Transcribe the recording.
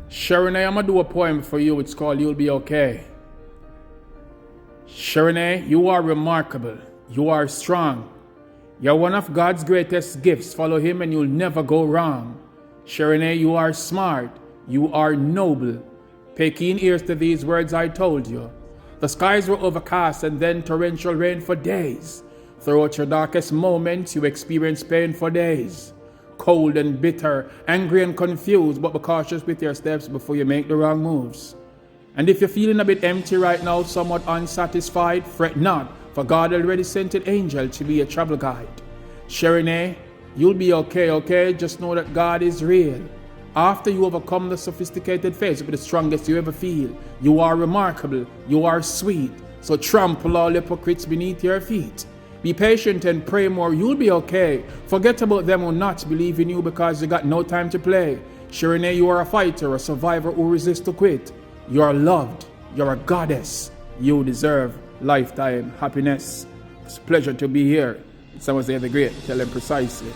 Sheronae, I'm going to do a poem for you. It's called You'll Be Okay. Sheronae, you are remarkable. You are strong. You're one of God's greatest gifts. Follow him and you'll never go wrong. Sheronae, you are smart. You are noble. Pay keen ears to these words I told you. The skies were overcast and then torrential rain for days. Throughout your darkest moments, you experienced pain for days. Cold and bitter, angry and confused, but be cautious with your steps before you make the wrong moves. And if you're feeling a bit empty right now, somewhat unsatisfied, fret not, for God already sent an angel to be a travel guide. Sheronae, you'll be okay, okay? Just know that God is real. After you overcome the sophisticated phase, you'll be the strongest you ever feel. You are remarkable. You are sweet. So trample all hypocrites beneath your feet. Be patient and pray more. You'll be okay. Forget about them who not believe in you because you got no time to play. Sheronae, you are a fighter, a survivor who resists to quit. You are loved. You're a goddess. You deserve lifetime happiness. It's a pleasure to be here. It's Amaziyah the Great. Tell them precisely.